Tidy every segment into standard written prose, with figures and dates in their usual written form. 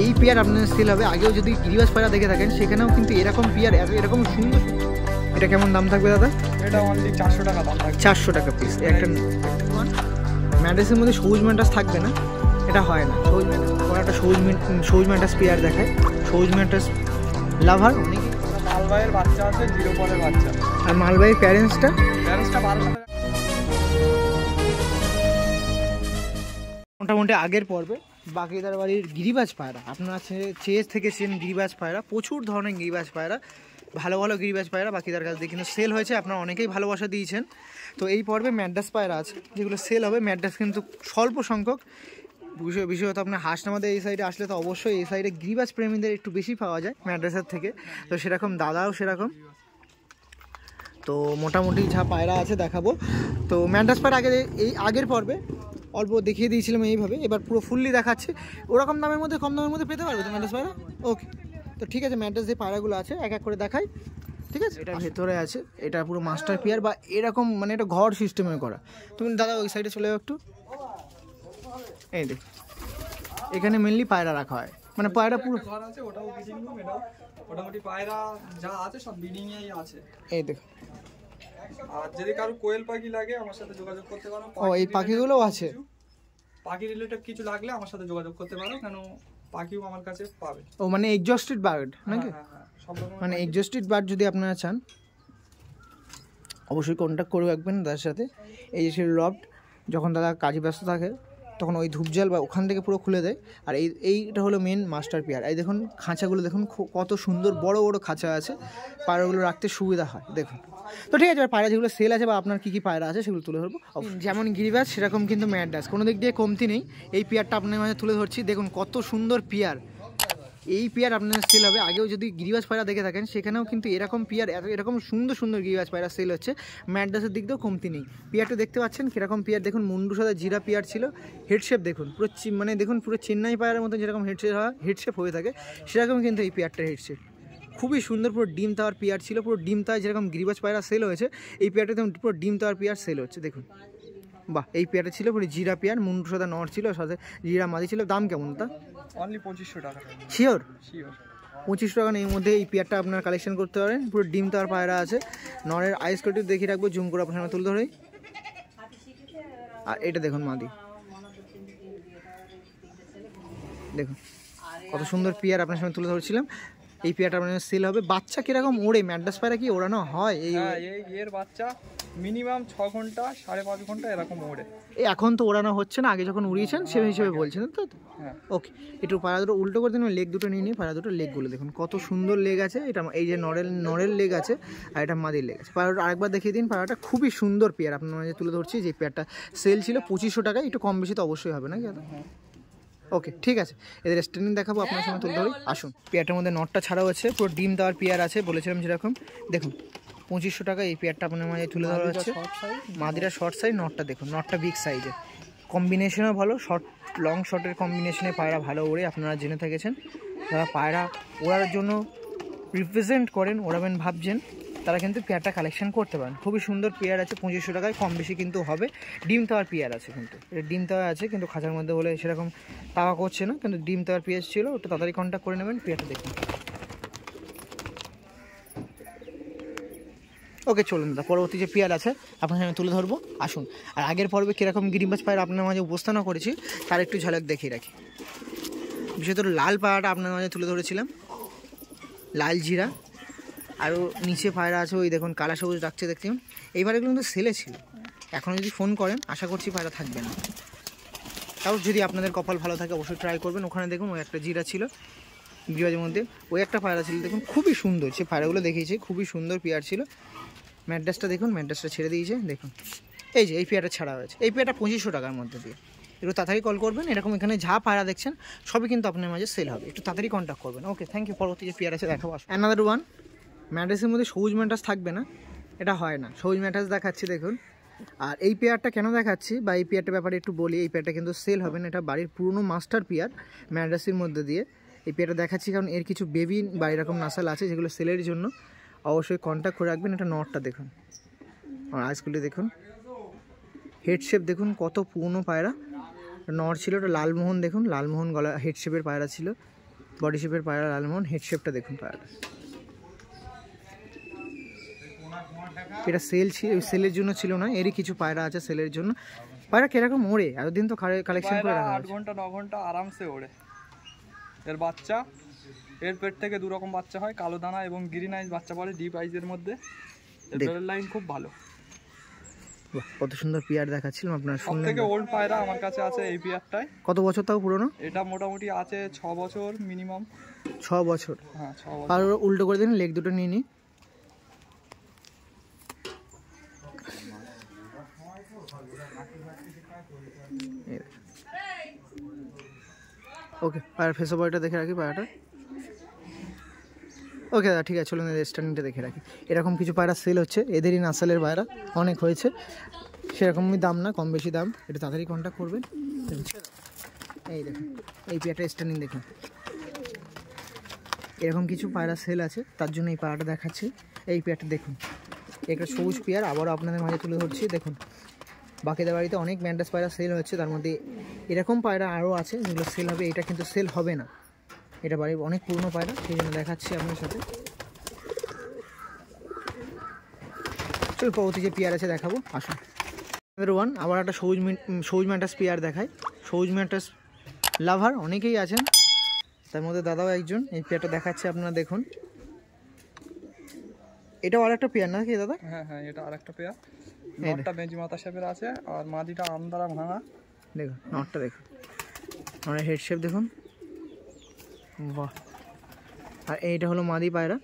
এই পেয়ার আপনাদের সেল হবে। আগেও যদি গিরিবাজ পায়রা দেখে থাকেন সেখানেও কিন্তু এরকম পেয়ার এরকম সুন্দর। এটা কেমন দাম থাকবে দাদা? এটা অনলি 400 টাকা দাম থাকবে। 400 টাকা পিস। একটা ম্যাড্রাসের মধ্যে সবুজ ম্যান্টাস থাকবে না, এটা হয় না। সবুজ ম্যান্টাস পেয়ার দেখায়। সবুজ ম্যান্টাস লাভার অনেক। মালবাইয়ের বাচ্চা আছে, জিরো পরের বাচ্চা। আর মালবাইয়ের প্যারেন্টসটা 12 টাকা। মোটামুটি আগের পর্বে বাকিদার বাড়ির গিরিবাজ পায়রা আপনারা চেয়ে থেকেছেন। গিরিবাজ পায়রা প্রচুর ধরনের গিরিবাজ পায়রা, ভালো ভালো গিরিবাজ পায়রা বাকিদার কাছ দিয়ে কিন্তু সেল হয়েছে। আপনারা অনেকেই ভালোবাসা দিয়েছেন। তো এই পর্বে ম্যাড্রাস পায়রা আছে যেগুলো সেল হবে। ম্যাড্রাস কিন্তু স্বল্প সংখ্যক। বিশেষত আপনার হাসনামাদের এই সাইডে আসলে তো অবশ্যই এই সাইডে গিরিবাজ প্রেমীদের একটু বেশি পাওয়া যায় ম্যাড্রাসের থেকে। তো সেরকম দাদাও সেরকম। তো মোটামুটি যা পায়রা আছে দেখাবো। তো ম্যাড্রাস পায়রা আগের পর্বে অল্প দেখিয়ে দিয়েছিলাম এইভাবে, এবার পুরো ফুললি দেখাচ্ছি। ওরকম দামের মধ্যে কম দামের মধ্যে পেতে পারবে তো ম্যাড্রাস পায়রা? ওকে, তো ঠিক আছে। ম্যাড্রাস যে পায়রাগুলো আছে এক এক করে দেখাই, ঠিক আছে? এটা ভেতরে আছে, এটা পুরো মাস্টার পেয়ার বা এরকম মানে এটা ঘর সিস্টেমে করা। তুমি দাদা ওই সাইডে চলে যাও একটু। এই দেখ, এখানে মেনলি পায়রা রাখা হয়, মানে পায়রা পুরো ঘর আছে, ওটাও ব্রিডিং রুম। এটাও মোটামুটি পায়রা যা আছে সব ব্রিডিং এই আছে। এই দেখ। আর যদি কারো কোয়েল পাখি লাগে আমার সাথে যোগাযোগ করতে পারো। ও এই পাখিগুলোও আছে? পাখি রিলেটেড কিছু লাগলে আমার সাথে যোগাযোগ করতে পারো, কেন পাখিও আমার কাছে পাবে। ও মানে এক্সস্টেড বার্ড নাকি? হ্যাঁ, সব রকম মানে এক্সস্টেড বার্ড যদি আপনারা চান অবশ্যই কন্ট্যাক্ট করে রাখবেন দাদার সাথে। এই যে লফট, যখন দাদা কাজে ব্যস্ত থাকে তখন ওই ধূপজাল বা ওখান থেকে পুরো খুলে দেয়। আর এইটা হলো মেন মাস্টার পেয়ার। এই দেখুন খাঁচাগুলো দেখুন কত সুন্দর বড় বড় খাঁচা আছে, পায়রাগুলো রাখতে সুবিধা হয় দেখুন। তো ঠিক আছে, এবার পায়রা যেগুলো সেল আছে বা আপনার কী কী পায়রা আছে সেগুলো তুলে ধরবো। যেমন গিরিবাজ সেরকম কিন্তু ম্যাড্রাস, কোনো দিক দিয়ে কমতি নেই। এই পেয়ারটা আপনার মাঝে তুলে ধরছি, দেখুন কত সুন্দর পেয়ার। এই পেয়ার আপনার সেল হবে। আগেও যদি গিরিবাজ পায়রা দেখে থাকেন সেখানেও কিন্তু এরকম পেয়ার এরকম সুন্দর সুন্দর গিরিবাজ পায়রা সেল হচ্ছে। ম্যাড্রাসের দিক দিয়েও কমতি নেই। পেয়ারটা দেখতে পাচ্ছেন কীরকম পেয়ার দেখুন। মুন্ডু সাদা জিরা পেয়ার ছিল। হেডশেপ দেখুন পুরো মানে দেখুন পুরো চেন্নাই পায়রার মতো যেরকম হেডশেপ হয়ে থাকে সেরকম কিন্তু এই পেয়ারটার হেডশেপ খুবই সুন্দর। পুরো ডিম তাওয়ার পেয়ার ছিল, পুরো ডিম তাওয়ার যেরকম গিরিবাজ পায়রা সেল হয়েছে এই পেয়ারটাতে পুরো ডিম তাওয়ার পেয়ার সেল হচ্ছে দেখুন। বাহ, এই পেয়ারটা ছিল পুরো জিরা পেয়ার, মুন্ডু সাদা নর ছিল, সাথে জিরা মাদি ছিল। দাম কেমন তা? অনলি 2500 টাকা। শিওর 25 টাকা এর মধ্যে এই পেয়ারটা আপনার কালেকশন করতে পারেন। পুরো ডিম তার পায়রা আছে। নরের আইস কোটি দেখিয়ে রাখবো, জুম করে আপনার সামনে তুলে ধরেই। আর এটা দেখুন মাদি, দেখুন কত সুন্দর পেয়ার আপনার সামনে তুলে ধরেছিলাম। এই পেয়ারটা আপনার সেল হবে। বাচ্চা কিরকম ওড়ে? ম্যাড্রাস পায়রা কি ওড়ানো হয়? এর বাচ্চা মিনিমাম 6 ঘন্টা 5.5 ঘন্টা এরকম ওড়ে। এখন তো ওড়ানো হচ্ছে না, আগে যখন উড়িয়েছেন সে হিসেবে বলছেন তো? হ্যাঁ। ওকে, একটু পায়রা দুটো উল্টো করে দিন, লেগ দুটো নিয়ে নিই। পায়রা দুটো লেগগুলো দেখুন কত সুন্দর লেগ আছে। এটা এই যে নরের লেগ আছে আর এটা মাদির লেগ আছে। পায়রাটা আরেকবার দেখিয়ে দিন। পায়রাটা খুবই সুন্দর পেয়ার আপনার মাঝে তুলে ধরছি। যে পেয়ারটা সেল ছিল 2500 টাকায়, একটু কম বেশি তো অবশ্যই হবে নাকি দাদা? ওকে, ঠিক আছে। এদের স্ট্যান্ডিং দেখাবো আপনার সঙ্গে তুলে ধরি। আসুন, পেয়ারটার মধ্যে নটটা ছাড়াও আছে, পুরো ডিম দেওয়ার পেয়ার আছে বলেছিলাম যেরকম। দেখুন 2500 টাকা এই পেয়ারটা আপনার মাঝে তুলে ধরা হচ্ছে। মাদিরা শর্ট সাইজ, নটটা দেখুন, নটটা বিগ সাইজের। কম্বিনেশনও ভালো, লং শর্টের কম্বিনেশনে পায়রা ভালো ওড়ে। আপনারা জেনে থেকেছেন যারা পায়রা ওড়ার জন্য রিপ্রেজেন্ট করেন, ওড়াবেন ভাবছেন, তারা কিন্তু পেয়ারটা কালেকশন করতে পারেন। খুবই সুন্দর পেয়ার আছে 2500 টাকায়, কম বেশি কিন্তু হবে। ডিম তাওয়ার পেয়ার আছে কিন্তু, এটা ডিম তাওয়া আছে কিন্তু খাঁচার মধ্যে বলে সেরকম তাওয়া করছে না, কিন্তু ডিম তাওয়ার পেয়ার ছিল। ওটা তাড়াতাড়ি কন্ট্যাক্ট করে নেবেন। পেয়ারটা দেখুন। ওকে, চলুন দাদা পরবর্তী যে পেয়ার আছে আপনার সামনে তুলে ধরবো। আসুন, আর আগের পর্বে কীরকম গিরিবাজ পায়রা আপনার মাঝে উপস্থানও করেছি তার একটু ঝলক দেখিয়ে রাখি। বিশেষত লাল পায়রাটা আপনার মাঝে তুলে ধরেছিলাম, লাল জিরা। আরও নিচে পায়রা আছে ওই দেখুন কালা সবুজ ডাকছে দেখতে। এইবার এগুলো কিন্তু সেলে ছিল। এখনও যদি ফোন করেন আশা করছি পায়রা থাকবে না। তাও যদি আপনাদের কপাল ভালো থাকে অবশ্যই ট্রাই করবেন। ওখানে দেখুন ওই একটা জিরা ছিল গিরিবাজের মধ্যে, ওই একটা পায়রা ছিল দেখুন খুবই সুন্দর। সে পায়রাগুলো দেখিয়েছে, খুবই সুন্দর পেয়ার ছিল। ম্যাড্রাসটা দেখুন, ম্যাড্রাসটা ছেড়ে দিয়েছে দেখুন। এই যে এই পেয়ারটা ছাড়া হয়েছে, এই পেয়ারটা 2500 টাকার মধ্যে দিয়ে। একটু তাড়াতাড়ি কল করবেন। এরকম এখানে যা পায়রা দেখছেন সবই কিন্তু আপনার মাঝে সেল হবে, একটু তাড়াতাড়ি কন্ট্যাক্ট করবেন। ওকে, থ্যাংক ইউ। পরবর্তী যে পেয়ার আছে দেখাবো। Another one. ম্যাড্রাসের মধ্যে সবুজ ম্যাড্রাস থাকবে না, এটা হয় না। সবুজ ম্যাড্রাস দেখাচ্ছি দেখুন। আর এই পেয়ারটা কেন দেখাচ্ছি বা এই পেয়ারটার ব্যাপারে একটু বলি। এই পেয়ারটা কিন্তু সেল হবে না, এটা বাড়ির পুরনো মাস্টার পেয়ার ম্যাড্রাসের মধ্যে দিয়ে। এই পেয়ারটা দেখাচ্ছি কারণ এর কিছু বেবি বা এরকম নাসাল আছে যেগুলো সেলের জন্য। অবশ্যই কন্ট্যাক্ট করে রাখবেন। এটা নটটা দেখুন আর আইসগুলি দেখুন, হেডশেপ দেখুন কত পুরনো পায়রা। নর ছিল, ওটা লালমোহন দেখুন, লালমোহন গলা হেডশেপের পায়রা ছিল। বডি শেপের পায়রা লালমোহন। হেড শেপটা দেখুন পায়রা, এটা সেল ছিল, সেলের জন্য ছিল না, এরই কিছু পায়রা আছে সেলের জন্য। পায়রা কিরকম ওড়ে, এতদিন তো কালেকশন করে রাখা 8 ঘন্টা 9 ঘন্টা আরামসে ওড়ে। এর বাচ্চা, এর পেট থেকে 2 রকম বাচ্চা হয়, কালো দানা এবং গ্রিন আইস বাচ্চা পড়ে ডিপ আইজের মধ্যে। এর বেলের লাইন খুব ভালো। কত সুন্দর পেয়ার দেখাচ্ছিলাম আপনার। সবথেকে ওল্ড পায়রা আমার কাছে আছে এই পেয়ারটাই। কত বছর তাও পুরনো? এটা মোটামুটি আছে 6 বছর মিনিমাম। 6 বছর? হ্যাঁ 6 বছর। আর উল্টো করে দিন, লেগ দুটো নিয়ে নিই। ওকে, পায়রা ফেসো বয়টা দেখে রাখি পায়রাটা। ওকে দাদা ঠিক আছে, চলুন স্ট্যান্ডিংটা দেখে রাখি। এরকম কিছু পায়রা সেল হচ্ছে, এদেরই নাসালের পায়রা, অনেক হয়েছে, সেরকমই দাম না, কম বেশি দাম। এটা তাড়াতাড়ি কন্ট্যাক্ট করবেন। এই দেখুন এই পেয়ারটা স্ট্যান্ডিং দেখুন, এরকম কিছু পায়রা সেল আছে, তার জন্য এই পায়রাটা দেখাচ্ছি। এই পেয়ারটা দেখুন, একটা সবুজ পেয়ার আবারও আপনাদের মাঝে তুলে ধরছি। দেখুন বাকিদের বাড়িতে অনেক ম্যান্টাস পায়রা সেল হচ্ছে, তার মধ্যে এরকম পায়রা আরও আছে যেগুলো সেল হবে। এটা কিন্তু সেল হবে না, এটা বাড়ির অনেক পুরনো পায়রা, সেই জন্য দেখাচ্ছি আপনার সাথে। চল পরবর্তী যে পেয়ার আছে দেখাবো, আসুন। ওয়ান আবার একটা সবুজ ম্যান্টাস পেয়ার দেখায়। সবুজ ম্যান্টাস লাভার অনেকেই আছেন, তার মধ্যে দাদাও একজন। এই পেয়ারটা দেখাচ্ছে আপনারা দেখুন, এটাও আর একটা পেয়ার নাকি দাদা? হ্যাঁ হ্যাঁ, এটা আরেকটা পেয়ার। নটটা বেঞ্জি মাথা শেপের আছে আর মাদিটা আমদারা ভাঙা। দেখুন নটটা দেখুন, মানে হেড শেপ দেখুন, বাহ। আর এইটা হলো মাদি পায়রা,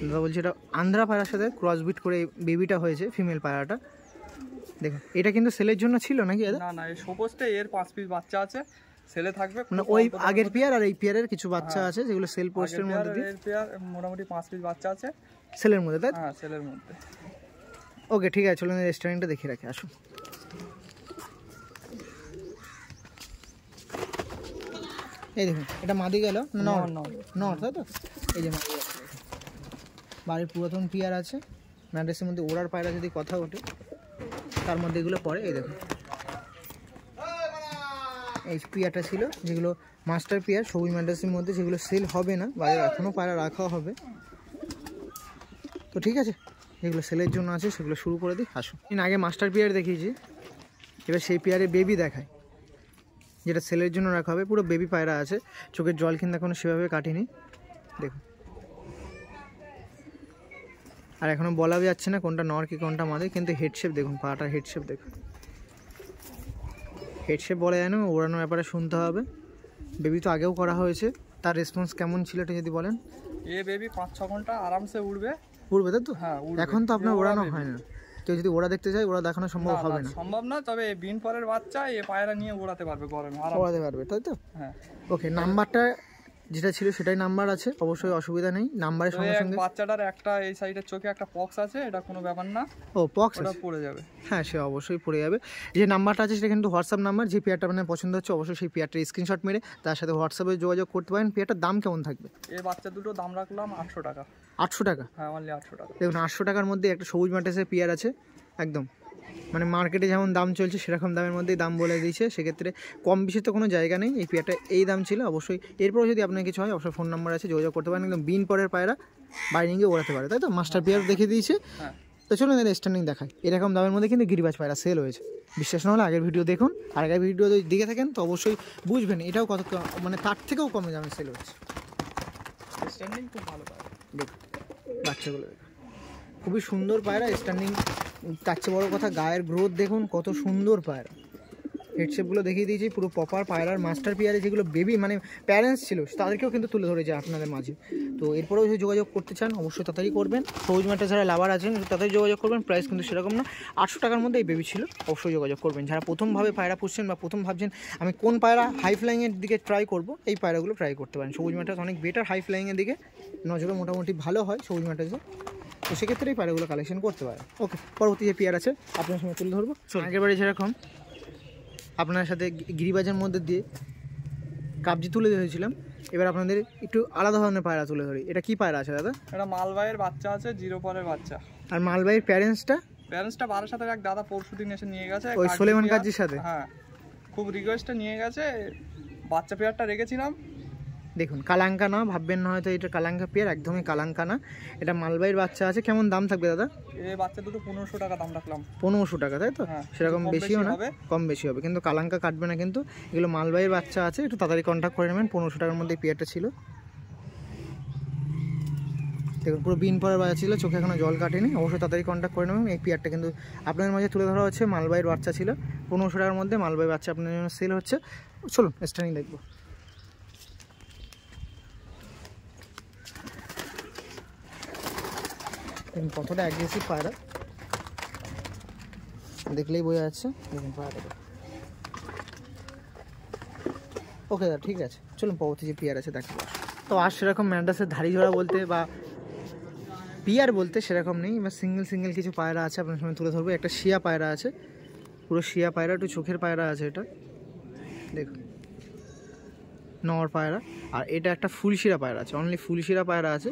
দাদা বলছি এটা আন্ধ্রা পায়রার সাথে ক্রসবিট করে বেবিটা হয়েছে, ফিমেল পায়রাটা। দেখুন এটা কিন্তু সেলের জন্য ছিল নাকি দাদা? না না, এই সপোজতে এর 5 পিস বাচ্চা আছে, সেলে থাকবে। মানে ওই আগের পেয়ার আর এই পেয়ারের কিছু বাচ্চা আছে যেগুলো সেল পোস্টের মধ্যে দিয়ে। এর পেয়ার মোটামুটি 5 পিস বাচ্চা আছে সেলের মধ্যে, তাই? হ্যাঁ সেলের মধ্যে। ওকে ঠিক আছে, চলুন রেস্টুরেন্টটা দেখে রাখি, আসুন। এই দেখুন এটা মাদি গেল, নট তাই তো? এই যে মাদি আছে, বাড়ির পুরাতন পেয়ার আছে, ম্যাড্রেসের মধ্যে ওড়ার পায়রা যদি কথা ওঠে তার মধ্যে এগুলো পড়ে। এই দেখুন এই পেয়ারটা ছিল যেগুলো মাস্টার পেয়ার সবুজ ম্যাড্রেসের মধ্যে, যেগুলো সেল হবে না, বাইরে এখনও পায়রা রাখা হবে। তো ঠিক আছে, যেগুলো সেলের জন্য আছে সেগুলো শুরু করে দিই, আসুন। আগে মাস্টার পেয়ার দেখিয়েছি, এবার সেই পেয়ারে বেবি দেখায়, যেটা সেলের জন্য রাখা হবে। পুরো বেবি পায়রা আছে, চোখের জল কিন্তু এখনো সেভাবে কাটিনি, দেখুন। আর এখনও বলা যাচ্ছে না কোনটা নর কি কোনটা মাদি, কিন্তু হেডশেপ দেখুন, পাটা হেডশেপ দেখুন, হেডশেপ বলা যায় না, ওড়ানোর ব্যাপারে শুনতে হবে। বেবি তো আগেও করা হয়েছে, তার রেসপন্স কেমন ছিল এটা যদি বলেন। এ বেবি 5-6 ঘন্টা আরামসে উড়বে। উড়বে তাই তো? হ্যাঁ উড়বে। এখন তো আপনার ওড়ানো হয় না, কেউ যদি ওড়া দেখতে চায় ওড়া দেখানো সম্ভব হবে না। সম্ভব না, তবে বিন পরের বাচ্চা এ পায়রা নিয়ে ওড়াতে পারবে গরমে, ওড়াতে পারবে তাই তো? হ্যাঁ। ওকে, নাম্বারটা যেটা ছিল সেটাই নাম্বার আছে, অবশ্যই অসুবিধা নেই। নাম্বারের সঙ্গে সঙ্গে বাচ্চাটার একটা এই সাইডের চোখে একটা পক্স আছে, এটা কোনো ব্যাপার না। ও পক্স ওটা পড়ে যাবে। হ্যাঁ সে অবশ্যই পড়ে যাবে। যে নাম্বারটা আছে সেটা কিন্তু হোয়াটসঅ্যাপ নাম্বার, যে পেয়ারটা আপনার পছন্দ হচ্ছে অবশ্যই সেই পেয়ারটার স্ক্রিনশট মেরে তার সাথে হোয়াটসঅ্যাপে যোগাযোগ করতে পারেন। পেয়ারটার দাম কেমন থাকবে? এই বাচ্চা দুটো দাম রাখলাম 800 টাকা। 800 টাকা? হ্যাঁ অনলি 800 টাকা। দেখুন 800 টাকার মধ্যে একটা সবুজ ম্যাট্রেসের পেয়ার আছে, একদম মানে মার্কেটে যেমন দাম চলছে সেরকম দামের মধ্যেই দাম বলে দিয়েছে, সেক্ষেত্রে কম বেশি তো কোনো জায়গা নেই। এই পেয়ারটা এই দাম ছিল, অবশ্যই এরপরে যদি আপনার কিছু হয় অবশ্যই ফোন নাম্বার আছে, যোগাযোগ করতে পারেন। একদম বিন পরের পায়রা বাইরিংয়ে ওড়াতে পারে তাই তো? মাস্টার পেয়ার দেখিয়ে দিয়েছে। হ্যাঁ তো চলুন এদের স্ট্যান্ডিং দেখায়। এরকম দামের মধ্যে কিন্তু গিরিবাজ পায়রা সেল হয়েছে, বিশ্বাস না হলে আগের ভিডিও দেখুন। আর আগের ভিডিও যদি দেখে থাকেন তো অবশ্যই বুঝবেন এটাও কত মানে তার থেকেও কমে দামে সেল হচ্ছে। স্ট্যান্ডিং খুব ভালো পায়রা, দেখুন বাচ্চাগুলো খুবই সুন্দর পায়রা, স্ট্যান্ডিং তার চেয়ে বড়ো কথা গায়ের গ্রোথ দেখুন কত সুন্দর পায়রা। হেডশেপগুলো দেখিয়ে দিয়েছি, পুরো প্রপার পায়রার মাস্টার পেয়ারে যেগুলো বেবি মানে প্যারেন্টস ছিল তাদেরকেও কিন্তু তুলে ধরেছে আপনাদের মাঝে। তো এরপরেও যদি যোগাযোগ করতে চান অবশ্যই তাড়াতাড়ি করবেন। সবুজ ম্যাটে যারা লাভার আছেন তাড়াতাড়ি যোগাযোগ করবেন, প্রাইস কিন্তু সেরকম না, 800 টাকার মধ্যে এই বেবি ছিল, অবশ্যই যোগাযোগ করবেন। যারা প্রথমভাবে পায়রা পুষছেন বা প্রথম ভাবছেন আমি কোন পায়রা হাই ফ্লাইংয়ের দিকে ট্রাই করব, এই পায়রাগুলো ট্রাই করতে পারেন। সবুজ ম্যাটাস অনেক বেটার হাই ফ্লাইংয়ের দিকে, নজরে মোটামুটি ভালো হয় সবুজ ম্যাটাসে, তো সেক্ষেত্রে এই পায়রাগুলো কালেকশন করতে পারে। ওকে, পরবর্তী যে পেয়ার আছে আপনার সঙ্গে তুলে ধরবো। আগেরবারে যেরকম আপনার সাথে গিরিবাজের মধ্যে দিয়ে কাবজি তুলে ধরেছিলাম, এবার আপনাদের একটু আলাদা ধরনের পায়রা তুলে ধরি। এটা কি পায়রা আছে দাদা? এটা মালবাইয়ের বাচ্চা আছে, 0 পরের বাচ্চা। আর মালবাইয়ের প্যারেন্টসটা? প্যারেন্টসটা 12 সাথে এক দাদা পরশুদিন এসে নিয়ে গেছে, ওই সোলেমান কাজীর সাথে। হ্যাঁ খুব রিকোয়েস্টে নিয়ে গেছে, বাচ্চা পেয়ারটা রেখেছিলাম। দেখুন কালাঙ্কা না, ভাববেন না হয়তো এটা কালাঙ্কা পেয়ার, একদমই কালাঙ্কা না, এটা মালবাইয়ের বাচ্চা আছে। কেমন দাম থাকবে দাদা? এই বাচ্চা দুটো 1500 টাকা দাম রাখলাম। 1500 টাকা, তাই তো? হ্যাঁ, সেরকম কম বেশিও বেশি না, হবে। কম বেশি হবে, কিন্তু কালাঙ্কা কাটবে না কিন্তু। এগুলো মালবাইয়ের বাচ্চা আছে, একটু তাড়াতাড়ি কন্ট্যাক্ট করে নেবেন। 1500 টাকার মধ্যে এই পেয়ারটা ছিল। দেখুন পুরো বিন পরের বাচ্চা ছিল, চোখে এখনো জল কাটেনি, অবশ্যই তাড়াতাড়ি কন্ট্যাক্ট করে নেবেন। এই পেয়ারটা কিন্তু আপনাদের মাঝে তুলে ধরা হচ্ছে, মালবাইয়ের বাচ্চা ছিল। 1500 টাকার মধ্যে মালবাইয়ের বাচ্চা আপনাদের জন্য সেল হচ্ছে। চলুন স্ট্যান্ডিং দেখবো। দেখুন কতটা অ্যাগ্রেসিভ পায়রা, দেখলেই বোঝা যাচ্ছে। দেখুন পায়রাটা। ওকে দাদা, ঠিক আছে, চলুন পরবর্তী যে পেয়ার আছে দেখবো। তো আর সেরকম ম্যান্ডাসের ধাড়ি ঝোড়া বলতে বা পিয়ার বলতে সেরকম নেই, বা সিঙ্গেল সিঙ্গেল কিছু পায়রা আছে আপনার সামনে তুলে ধরবো। একটা শিয়া পায়রা আছে, পুরো শিয়া পায়রা, একটু চোখের পায়রা আছে এটা, দেখুন নর পায়রা। আর এটা একটা ফুলশিরা পায়রা আছে, অনলি ফুলশিরা পায়রা আছে।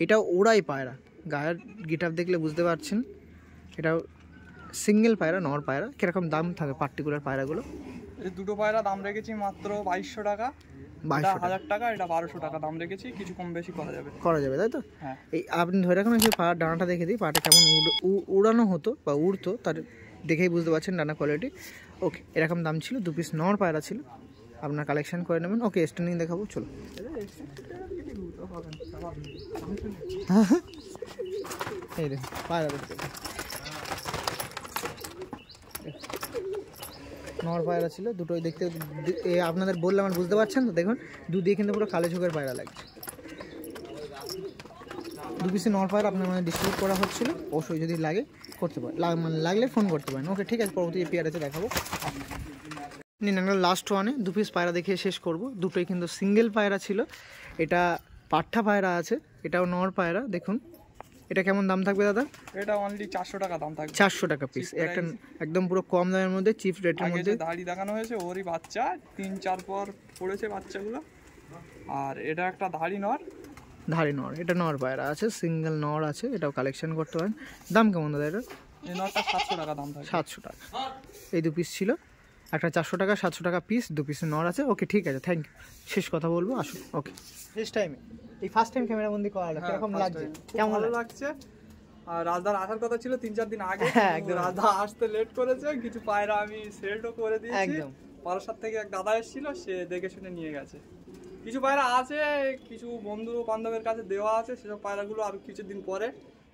এটা ওড়াই পায়রা, গায়ের গিটার দেখলে বুঝতে পারছেন। এটাও সিঙ্গেল পায়রা, নর পায়রা। কীরকম দাম থাকে পার্টিকুলার পায়রাগুলো? এই দুটো পায়রা দাম রেখেছি মাত্র 2200 টাকা। 2200 1000 টাকা, এটা 1200 টাকা দাম রেখেছি, কিছু কম বেশি করা যাবে। করা যাবে, তাই তো? হ্যাঁ। এই আপনি ধরে রাখুন, এই পাড়ার ডানাটা দেখে দিই, পাটা কেমন উড়ানো হতো বা উড়তো, তার দেখেই বুঝতে পারছেন ডানা কোয়ালিটি। ওকে, এরকম দাম ছিল। 2 পিস নর পায়রা ছিল, আপনার কালেকশন করে নেবেন। ওকে, স্ট্যান্ডিং দেখাবো, চলো। এই দেখুন পায়রা দেখতে, নর পায়রা ছিল দুটোই দেখতে। আপনাদের বললাম, আর বুঝতে পারছেন তো? দেখুন দুদিকে কিন্তু পুরো কালো চোখের পায়রা লাগছে। 2 পিসে নর পায়রা আপনার মানে ডিস্ট্রিবিউট করা হচ্ছিল। অবশ্যই যদি লাগে করতে পারেন, মানে লাগলে ফোন করতে পারেন। ওকে, ঠিক আছে, পরবর্তী পেয়ার আছে দেখাবো। নিন, আমরা লাস্ট ওয়ানে 2 পিস পায়রা দেখিয়ে শেষ করব। দুটোই কিন্তু সিঙ্গেল পায়রা ছিল। এটা পাঠা পায়রা আছে, এটাও নর পায়রা। দেখুন এটা কেমন দাম থাকবে দাদা? এটা অনলি 400 টাকা দাম থাকবে। 400 টাকা পিস। একটা একদম পুরো কম দামের মধ্যে, চিপ রেটের আগে মধ্যে। যে দাড়ি দেখানো হয়েছে ওরই বাচ্চা, 3-4 পর পড়েছে বাচ্চাগুলো। আর এটা একটা দাড়ি নর, ধারি নর, এটা নর পায়রা আছে, সিঙ্গেল নর আছে, এটাও কালেকশন করতে পারেন। দাম কেমন দাদা এটা? এই নরটা 700 টাকা দাম থাকবে। 700 টাকা। এই 2 পিস ছিল, একটা 400 টাকা, 700 টাকা পিস, 2 পিসের নর আছে। ওকে, ঠিক আছে, থ্যাংক ইউ। শেষ কথা বলবো, আসুন। ওকে, শেষ টাইমে এই ফার্স্ট টাইম ক্যামেরা বন্দি করা হলো, কিরকম লাগছে? কেমন ভালো লাগছে। আর রাজদার আসার কথা ছিল 3-4 দিন আগে, হ্যাঁ, একদম। রাজদা আসতে লেট করেছে। কিছু পায়রা আমি সেটও করে দিয়েছি। একদম। বারাসাত থেকে এক দাদা এসেছিল, সে দেখে শুনে নিয়ে গেছে। কিছু পায়রা আছে, কিছু বন্ধু বান্ধবের কাছে দেওয়া আছে, সেসব পায়রাগুলো আর কিছুদিন পরে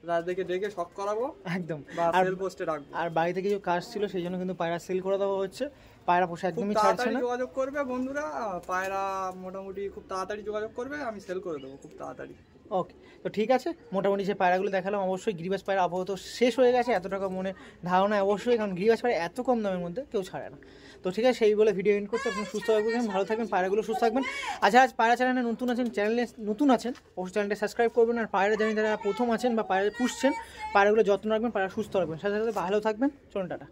রাজদাকে ডেকে শখ করাবো, একদম। বা আর সেল পোস্টে রাখবো। আর বাড়িতে কিছু কাজ ছিল, সেই জন্য কিন্তু পায়রা সেল করে দেওয়া হচ্ছে। পায়রা পোষা খুব একদমই ছাড়ছে তাড়াতাড়ি না। যোগাযোগ করবে বন্ধুরা, পায়রা মোটামুটি খুব তাড়াতাড়ি যোগাযোগ করবে, আমি সেল করে দেবো খুব তাড়াতাড়ি। ওকে, তো ঠিক আছে, মোটামুটি যে পায়রাগুলো দেখালাম, অবশ্যই গিরিবাজ পায়রা আপাতত শেষ হয়ে গেছে, এত টাকা মনে ধারণা অবশ্যই, কারণ গিরিবাজ পায়রা এত কম দামের মধ্যে কেউ ছাড়ে না। তো ঠিক আছে, সেই বলে ভিডিও এন্ড করতে। আপনি সুস্থ থাকবেন, ভালো থাকবেন, পায়রাগুলো সুস্থ থাকবেন। আচ্ছা, আজ পায়রা চ্যানেলে নতুন আছেন, অবশ্যই চ্যানেলটা সাবস্ক্রাইব করবেন। আর পায়রা জানি যারা প্রথম আছেন বা পায়রা পুষছেন, পায়রাগুলো যত্ন রাখবেন, পায়রা সুস্থ রাখবেন, সাথে সাথে ভালো থাকবেন। চলুন, টাটা।